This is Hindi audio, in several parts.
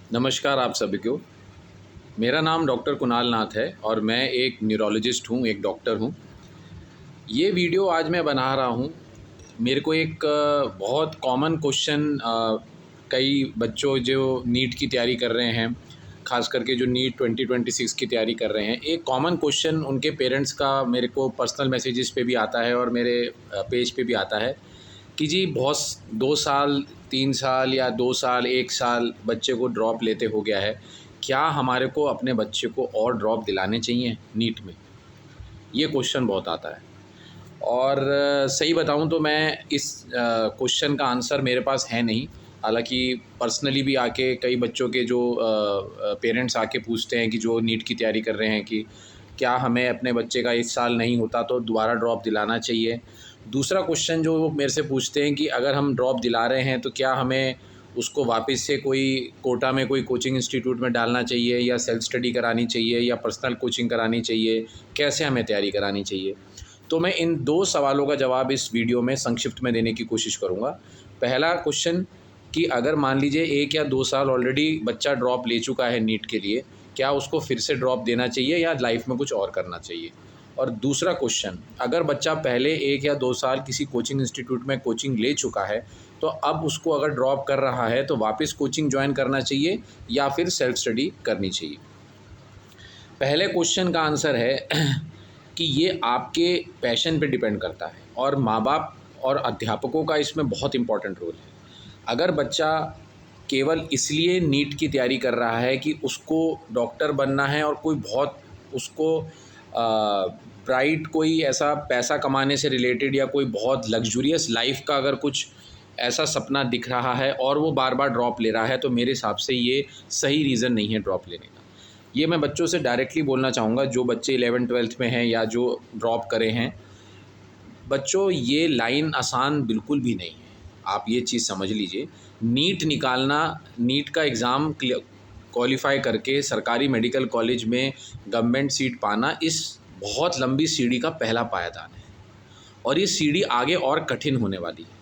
नमस्कार आप सभी को। मेरा नाम डॉक्टर कुणाल नाथ है और मैं एक न्यूरोलॉजिस्ट हूँ, एक डॉक्टर हूँ। ये वीडियो आज मैं बना रहा हूँ। मेरे को एक बहुत कॉमन क्वेश्चन कई बच्चों जो नीट की तैयारी कर रहे हैं, ख़ास करके जो नीट 2026 की तैयारी कर रहे हैं, एक कॉमन क्वेश्चन उनके पेरेंट्स का मेरे को पर्सनल मैसेजेस पे भी आता है और मेरे पेज पे भी आता है कि जी बहुत 2 साल, 3 साल या 2 साल, 1 साल बच्चे को ड्रॉप लेते हो गया है। क्या हमारे को अपने बच्चे को और ड्रॉप दिलाने चाहिए नीट में? ये क्वेश्चन बहुत आता है और सही बताऊँ तो मैं इस क्वेश्चन का आंसर मेरे पास है नहीं। हालाँकि पर्सनली भी आके कई बच्चों के जो पेरेंट्स आके पूछते हैं कि जो नीट की तैयारी कर रहे हैं कि क्या हमें अपने बच्चे का इस साल नहीं होता तो दोबारा ड्रॉप दिलाना चाहिए। दूसरा क्वेश्चन जो वो मेरे से पूछते हैं कि अगर हम ड्रॉप दिला रहे हैं तो क्या हमें उसको वापस से कोई कोटा में कोई कोचिंग इंस्टीट्यूट में डालना चाहिए या सेल्फ स्टडी करानी चाहिए या पर्सनल कोचिंग करानी चाहिए, कैसे हमें तैयारी करानी चाहिए। तो मैं इन 2 सवालों का जवाब इस वीडियो में संक्षिप्त में देने की कोशिश करूँगा। पहला क्वेश्चन कि अगर मान लीजिए 1 या 2 साल ऑलरेडी बच्चा ड्रॉप ले चुका है नीट के लिए, क्या उसको फिर से ड्रॉप देना चाहिए या लाइफ में कुछ और करना चाहिए? और दूसरा क्वेश्चन, अगर बच्चा पहले 1 या 2 साल किसी कोचिंग इंस्टीट्यूट में कोचिंग ले चुका है, तो अब उसको अगर ड्रॉप कर रहा है तो वापस कोचिंग जॉइन करना चाहिए या फिर सेल्फ स्टडी करनी चाहिए? पहले क्वेश्चन का आंसर है कि ये आपके पैशन पे डिपेंड करता है और माँ-बाप और अध्यापकों का इसमें बहुत इम्पोर्टेंट रोल है। अगर बच्चा केवल इसलिए नीट की तैयारी कर रहा है कि उसको डॉक्टर बनना है और कोई बहुत उसको ब्राइट कोई ऐसा पैसा कमाने से रिलेटेड या कोई बहुत लग्जूरियस लाइफ का अगर कुछ ऐसा सपना दिख रहा है और वो बार बार ड्रॉप ले रहा है, तो मेरे हिसाब से ये सही रीज़न नहीं है ड्रॉप लेने का। ये मैं बच्चों से डायरेक्टली बोलना चाहूँगा जो बच्चे 11th-12th में हैं या जो ड्रॉप करे हैं। बच्चों, ये लाइन आसान बिल्कुल भी नहीं है। आप ये चीज़ समझ लीजिए, नीट निकालना, नीट का एग्ज़ाम क्वालिफ़ाई करके सरकारी मेडिकल कॉलेज में गवर्नमेंट सीट पाना इस बहुत लंबी सीढ़ी का पहला पायदान है और ये सीढ़ी आगे और कठिन होने वाली है।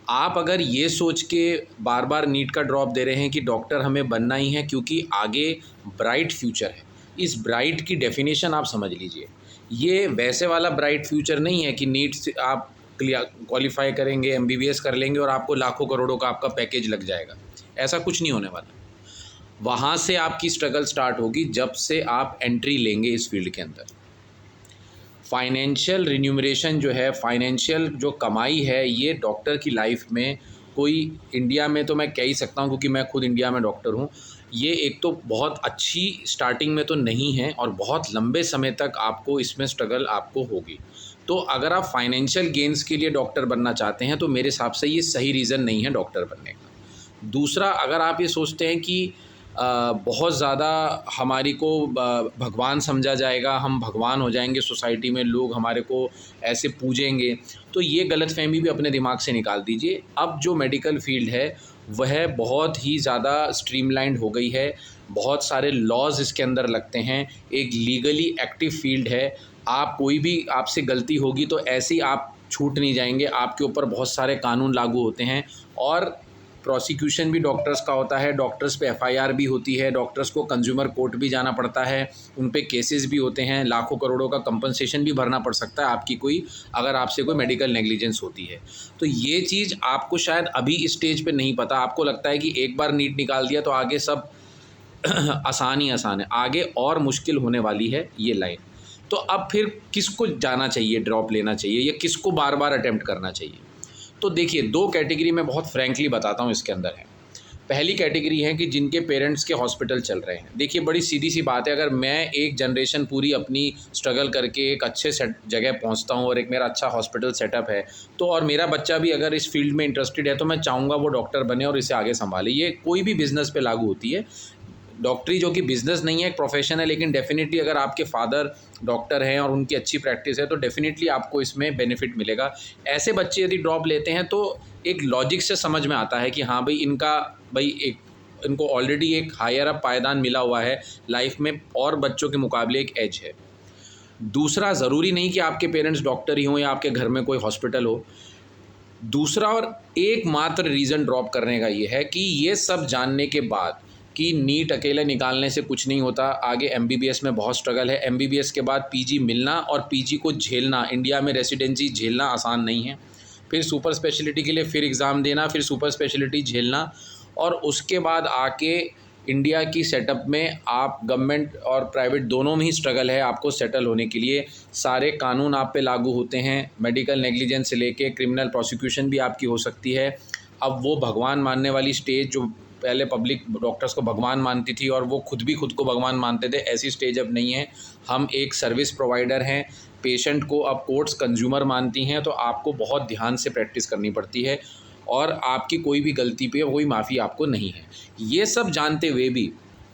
आप अगर ये सोच के बार बार नीट का ड्रॉप दे रहे हैं कि डॉक्टर हमें बनना ही है क्योंकि आगे ब्राइट फ्यूचर है, इस ब्राइट की डेफिनेशन आप समझ लीजिए। ये वैसे वाला ब्राइट फ्यूचर नहीं है कि नीट से आप क्वालिफाई करेंगे, एमबीबीएस कर लेंगे और आपको लाखों करोड़ों का आपका पैकेज लग जाएगा। ऐसा कुछ नहीं होने वाला। वहाँ से आपकी स्ट्रगल स्टार्ट होगी जब से आप एंट्री लेंगे इस फील्ड के अंदर। फाइनेंशियल रिन्यूमरेशन जो है, फाइनेंशियल जो कमाई है, ये डॉक्टर की लाइफ में कोई इंडिया में तो मैं कह ही सकता हूँ क्योंकि मैं खुद इंडिया में डॉक्टर हूँ, ये एक तो बहुत अच्छी स्टार्टिंग में तो नहीं है और बहुत लंबे समय तक आपको इसमें स्ट्रगल आपको होगी। तो अगर आप फाइनेंशियल गेन्स के लिए डॉक्टर बनना चाहते हैं तो मेरे हिसाब से ये सही रीज़न नहीं है डॉक्टर बनने का। दूसरा, अगर आप ये सोचते हैं कि बहुत ज़्यादा हमारी को भगवान समझा जाएगा, हम भगवान हो जाएंगे सोसाइटी में, लोग हमारे को ऐसे पूजेंगे, तो ये गलतफ़हमी भी अपने दिमाग से निकाल दीजिए। अब जो मेडिकल फील्ड है वह बहुत ही ज़्यादा स्ट्रीमलाइंड हो गई है, बहुत सारे लॉज इसके अंदर लगते हैं, एक लीगली एक्टिव फील्ड है। आप कोई भी आपसे गलती होगी तो ऐसे ही आप छूट नहीं जाएंगे, आपके ऊपर बहुत सारे कानून लागू होते हैं और प्रोसिक्यूशन भी डॉक्टर्स का होता है, डॉक्टर्स पे एफआईआर भी होती है, डॉक्टर्स को कंज्यूमर कोर्ट भी जाना पड़ता है, उन पे केसेस भी होते हैं, लाखों करोड़ों का कंपनसेशन भी भरना पड़ सकता है आपकी कोई अगर आपसे कोई मेडिकल नेग्लिजेंस होती है। तो ये चीज़ आपको शायद अभी इस स्टेज पे नहीं पता, आपको लगता है कि एक बार नीट निकाल दिया तो आगे सब आसान ही आसान है, आगे और मुश्किल होने वाली है ये लाइन। तो अब फिर किसको जाना चाहिए, ड्रॉप लेना चाहिए या किसको बार बार अटैम्प्ट करना चाहिए? तो देखिए, 2 कैटेगरी मैं बहुत फ्रैंकली बताता हूँ इसके अंदर है। पहली कैटेगरी है कि जिनके पेरेंट्स के हॉस्पिटल चल रहे हैं। देखिए, बड़ी सीधी-सी बात है, अगर मैं एक जनरेशन पूरी अपनी स्ट्रगल करके एक अच्छे जगह पहुँचता हूँ और एक मेरा अच्छा हॉस्पिटल सेटअप है, तो और मेरा बच्चा भी अगर इस फील्ड में इंटरेस्टेड है, तो मैं चाहूँगा वो डॉक्टर बने और इसे आगे सँभाले। ये कोई भी बिज़नेस पे लागू होती है। डॉक्टरी जो कि बिज़नेस नहीं है, एक प्रोफेशन है, लेकिन डेफ़िनेटली अगर आपके फादर डॉक्टर हैं और उनकी अच्छी प्रैक्टिस है तो डेफ़िनेटली आपको इसमें बेनिफिट मिलेगा। ऐसे बच्चे यदि ड्रॉप लेते हैं तो एक लॉजिक से समझ में आता है कि हाँ भाई, इनको ऑलरेडी एक हायर अप पायदान मिला हुआ है लाइफ में और बच्चों के मुकाबले एक एज है। दूसरा, ज़रूरी नहीं कि आपके पेरेंट्स डॉक्टर ही हों या आपके घर में कोई हॉस्पिटल हो। दूसरा और एकमात्र रीज़न ड्रॉप करने का ये है कि ये सब जानने के बाद कि नीट अकेले निकालने से कुछ नहीं होता, आगे एमबीबीएस में बहुत स्ट्रगल है। एमबीबीएस के बाद पीजी मिलना और पीजी को झेलना, इंडिया में रेसिडेंसी झेलना आसान नहीं है। फिर सुपर स्पेशलिटी के लिए फिर एग्ज़ाम देना, फिर सुपर स्पेशलिटी झेलना, और उसके बाद आके इंडिया की सेटअप में आप गवर्नमेंट और प्राइवेट दोनों में ही स्ट्रगल है आपको सेटल होने के लिए। सारे कानून आप पे लागू होते हैं, मेडिकल नेग्लिजेंस से लेके क्रिमिनल प्रोसिक्यूशन भी आपकी हो सकती है। अब वो भगवान मानने वाली स्टेज, जो पहले पब्लिक डॉक्टर्स को भगवान मानती थी और वो खुद भी खुद को भगवान मानते थे, ऐसी स्टेज अब नहीं है। हम एक सर्विस प्रोवाइडर हैं, पेशेंट को अब कोर्ट्स कंज्यूमर मानती हैं, तो आपको बहुत ध्यान से प्रैक्टिस करनी पड़ती है और आपकी कोई भी गलती पे कोई माफ़ी आपको नहीं है। ये सब जानते हुए भी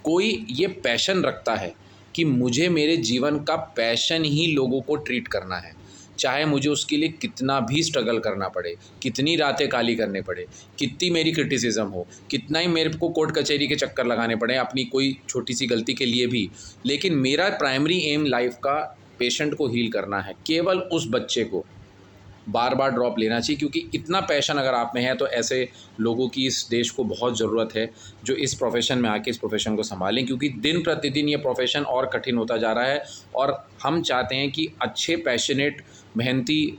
कोई ये पैशन रखता है कि मुझे मेरे जीवन का पैशन ही लोगों को ट्रीट करना है, चाहे मुझे उसके लिए कितना भी स्ट्रगल करना पड़े, कितनी रातें काली करने पड़े, कितनी मेरी क्रिटिसिज्म हो, कितना ही मेरे को कोर्ट कचहरी के चक्कर लगाने पड़े अपनी कोई छोटी सी गलती के लिए भी, लेकिन मेरा प्राइमरी एम लाइफ का पेशेंट को हील करना है। केवल उस बच्चे को बार बार ड्रॉप लेना चाहिए, क्योंकि इतना पैशन अगर आप में है तो ऐसे लोगों की इस देश को बहुत ज़रूरत है जो इस प्रोफेशन में आके इस प्रोफेशन को संभालें, क्योंकि दिन प्रतिदिन ये प्रोफेशन और कठिन होता जा रहा है। और हम चाहते हैं कि अच्छे पैशनेट मेहनती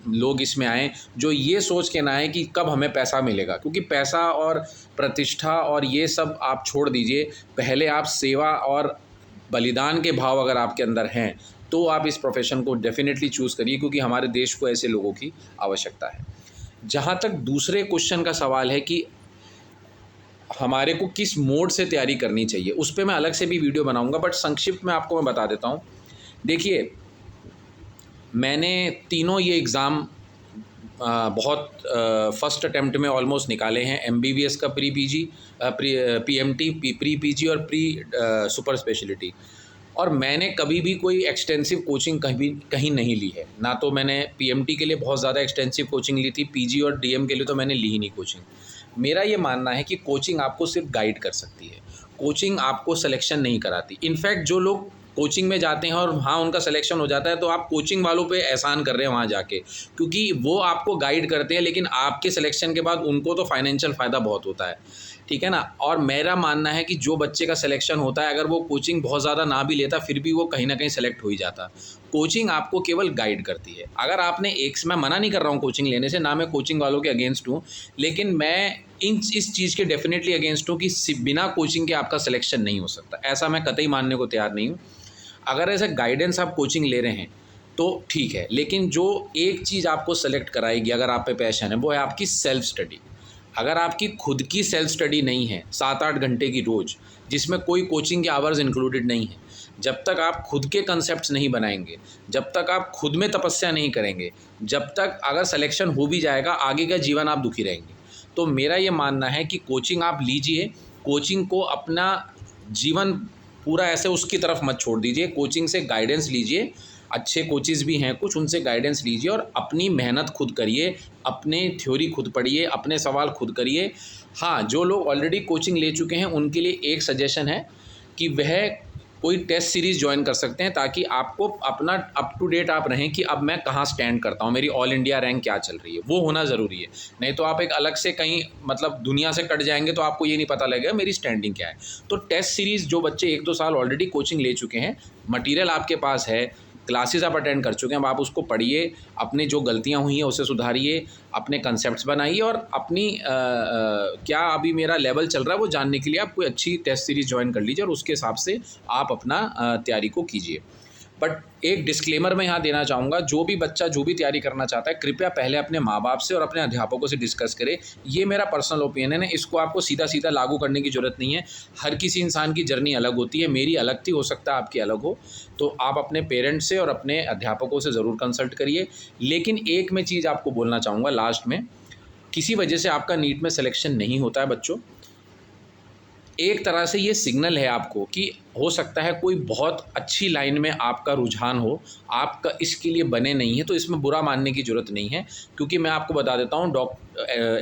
लोग इसमें आएँ, जो ये सोच के ना आए कि कब हमें पैसा मिलेगा, क्योंकि पैसा और प्रतिष्ठा और ये सब आप छोड़ दीजिए। पहले आप सेवा और बलिदान के भाव अगर आपके अंदर हैं तो आप इस प्रोफेशन को डेफिनेटली चूज़ करिए, क्योंकि हमारे देश को ऐसे लोगों की आवश्यकता है। जहाँ तक दूसरे क्वेश्चन का सवाल है कि हमारे को किस मोड से तैयारी करनी चाहिए, उस पर मैं अलग से भी वीडियो बनाऊंगा, बट संक्षिप्त में आपको मैं बता देता हूँ। देखिए, मैंने तीनों ये एग्ज़ाम बहुत फर्स्ट अटैम्प्ट में ऑलमोस्ट निकाले हैं। एमबीबीएस का pre PG, PMT, pre PG और प्री सुपर स्पेशलिटी। और मैंने कभी भी कोई एक्सटेंसिव कोचिंग कहीं नहीं ली है। ना तो मैंने पीएमटी के लिए बहुत ज़्यादा एक्सटेंसिव कोचिंग ली थी, पीजी और डीएम के लिए तो मैंने ली ही नहीं कोचिंग। मेरा ये मानना है कि कोचिंग आपको सिर्फ गाइड कर सकती है, कोचिंग आपको सिलेक्शन नहीं कराती। इनफैक्ट जो लोग कोचिंग में जाते हैं और हाँ उनका सिलेक्शन हो जाता है, तो आप कोचिंग वालों पे एहसान कर रहे हैं वहाँ जाके, क्योंकि वो आपको गाइड करते हैं, लेकिन आपके सिलेक्शन के बाद उनको तो फाइनेंशियल फ़ायदा बहुत होता है, ठीक है ना। और मेरा मानना है कि जो बच्चे का सिलेक्शन होता है, अगर वो कोचिंग बहुत ज़्यादा ना भी लेता, फिर भी वो कहीं ना कहीं सेलेक्ट हो ही जाता। कोचिंग आपको केवल गाइड करती है। अगर आपने मैं मना नहीं कर रहा हूँ कोचिंग लेने से, ना मैं कोचिंग वालों के अगेंस्ट हूँ, लेकिन मैं इस चीज़ के डेफिनेटली अगेंस्ट हूँ कि बिना कोचिंग के आपका सिलेक्शन नहीं हो सकता। ऐसा मैं कतई मानने को तैयार नहीं हूँ। अगर ऐसे गाइडेंस आप कोचिंग ले रहे हैं तो ठीक है, लेकिन जो एक चीज़ आपको सेलेक्ट कराएगी अगर आप पे पैशन है, वो है आपकी सेल्फ स्टडी। अगर आपकी खुद की सेल्फ स्टडी नहीं है 7-8 घंटे की रोज़, जिसमें कोई कोचिंग के आवर्स इंक्लूडेड नहीं है, जब तक आप खुद के कंसेप्ट्स नहीं बनाएंगे, जब तक आप खुद में तपस्या नहीं करेंगे, जब तक अगर सिलेक्शन हो भी जाएगा, आगे का जीवन आप दुखी रहेंगे। तो मेरा ये मानना है कि कोचिंग आप लीजिए, कोचिंग को अपना जीवन पूरा ऐसे उसकी तरफ मत छोड़ दीजिए। कोचिंग से गाइडेंस लीजिए, अच्छे कोचेज़ भी हैं कुछ, उनसे गाइडेंस लीजिए और अपनी मेहनत खुद करिए, अपने थ्योरी खुद पढ़िए, अपने सवाल खुद करिए। हाँ, जो लोग ऑलरेडी कोचिंग ले चुके हैं उनके लिए एक सजेशन है कि वह कोई टेस्ट सीरीज़ ज्वाइन कर सकते हैं, ताकि आपको अपना अप टू डेट आप रहें कि अब मैं कहाँ स्टैंड करता हूँ, मेरी ऑल इंडिया रैंक क्या चल रही है, वो होना ज़रूरी है। नहीं तो आप एक अलग से कहीं मतलब दुनिया से कट जाएंगे तो आपको ये नहीं पता लगेगा मेरी स्टैंडिंग क्या है। तो टेस्ट सीरीज़ जो बच्चे 1-2 साल ऑलरेडी कोचिंग ले चुके हैं, मटीरियल आपके पास है, क्लासेस आप अटेंड कर चुके हैं, अब आप उसको पढ़िए, अपनी जो गलतियां हुई हैं उसे सुधारिए, अपने कंसेप्ट्स बनाइए और अपनी क्या अभी मेरा लेवल चल रहा है वो जानने के लिए आप कोई अच्छी टेस्ट सीरीज़ ज्वाइन कर लीजिए और उसके हिसाब से आप अपना तैयारी को कीजिए। बट एक डिस्क्लेमर मैं यहाँ देना चाहूँगा, जो भी बच्चा जो भी तैयारी करना चाहता है, कृपया पहले अपने माँ बाप से और अपने अध्यापकों से डिस्कस करें। ये मेरा पर्सनल ओपिनियन है, इसको आपको सीधा सीधा लागू करने की ज़रूरत नहीं है। हर किसी इंसान की जर्नी अलग होती है, मेरी अलग थी, हो सकता है आपकी अलग हो। तो आप अपने पेरेंट्स से और अपने अध्यापकों से ज़रूर कंसल्ट करिए। लेकिन एक मैं चीज़ आपको बोलना चाहूँगा लास्ट में, किसी वजह से आपका नीट में सिलेक्शन नहीं होता है बच्चों, एक तरह से ये सिग्नल है आपको कि हो सकता है कोई बहुत अच्छी लाइन में आपका रुझान हो, आपका इसके लिए बने नहीं है, तो इसमें बुरा मानने की ज़रूरत नहीं है। क्योंकि मैं आपको बता देता हूँ,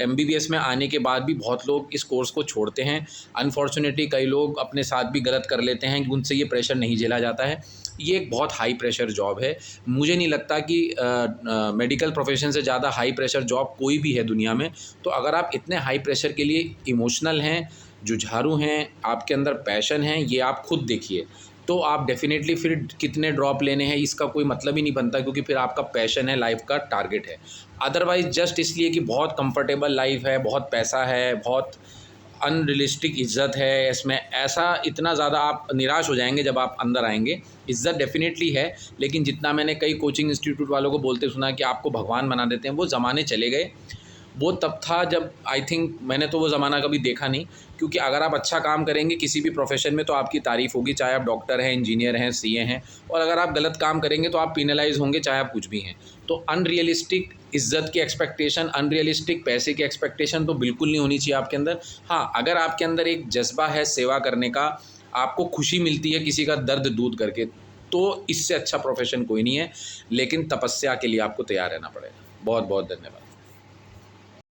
MBBS में आने के बाद भी बहुत लोग इस कोर्स को छोड़ते हैं। अनफॉर्चुनेटली कई लोग अपने साथ भी गलत कर लेते हैं कि उनसे ये प्रेशर नहीं झेला जाता है। ये एक बहुत हाई प्रेशर जॉब है। मुझे नहीं लगता कि मेडिकल प्रोफेशन से ज़्यादा हाई प्रेशर जॉब कोई भी है दुनिया में। तो अगर आप इतने हाई प्रेशर के लिए इमोशनल हैं जुझारू हैं, आपके अंदर पैशन है, ये आप खुद देखिए, तो आप डेफ़िनेटली फिर कितने ड्रॉप लेने हैं इसका कोई मतलब ही नहीं बनता, क्योंकि फिर आपका पैशन है, लाइफ़ का टारगेट है। अदरवाइज़ जस्ट इसलिए कि बहुत कंफर्टेबल लाइफ़ है, बहुत पैसा है, बहुत अनरियलिस्टिक इज़्ज़त है इसमें, ऐसा इतना ज़्यादा आप निराश हो जाएंगे जब आप अंदर आएंगे। इज़्ज़त डेफ़िनेटली है, लेकिन जितना मैंने कई कोचिंग इंस्टीट्यूट वालों को बोलते सुना है कि आपको भगवान बना देते हैं, वो ज़माने चले गए। वो तब था जब आई थिंक मैंने तो वो ज़माना कभी देखा नहीं, क्योंकि अगर आप अच्छा काम करेंगे किसी भी प्रोफेशन में तो आपकी तारीफ़ होगी, चाहे आप डॉक्टर हैं, इंजीनियर हैं, सीए हैं, और अगर आप गलत काम करेंगे तो आप पेनलाइज़ होंगे, चाहे आप कुछ भी हैं। तो अनरियलिस्टिक इज़्ज़त की एक्सपेक्टेशन, अनरियलिस्टिक पैसे की एक्सपेक्टेशन तो बिल्कुल नहीं होनी चाहिए आपके अंदर। हाँ, अगर आपके अंदर एक जज़्बा है सेवा करने का, आपको खुशी मिलती है किसी का दर्द दूर करके, तो इससे अच्छा प्रोफेशन कोई नहीं है, लेकिन तपस्या के लिए आपको तैयार रहना पड़ेगा। बहुत बहुत धन्यवाद।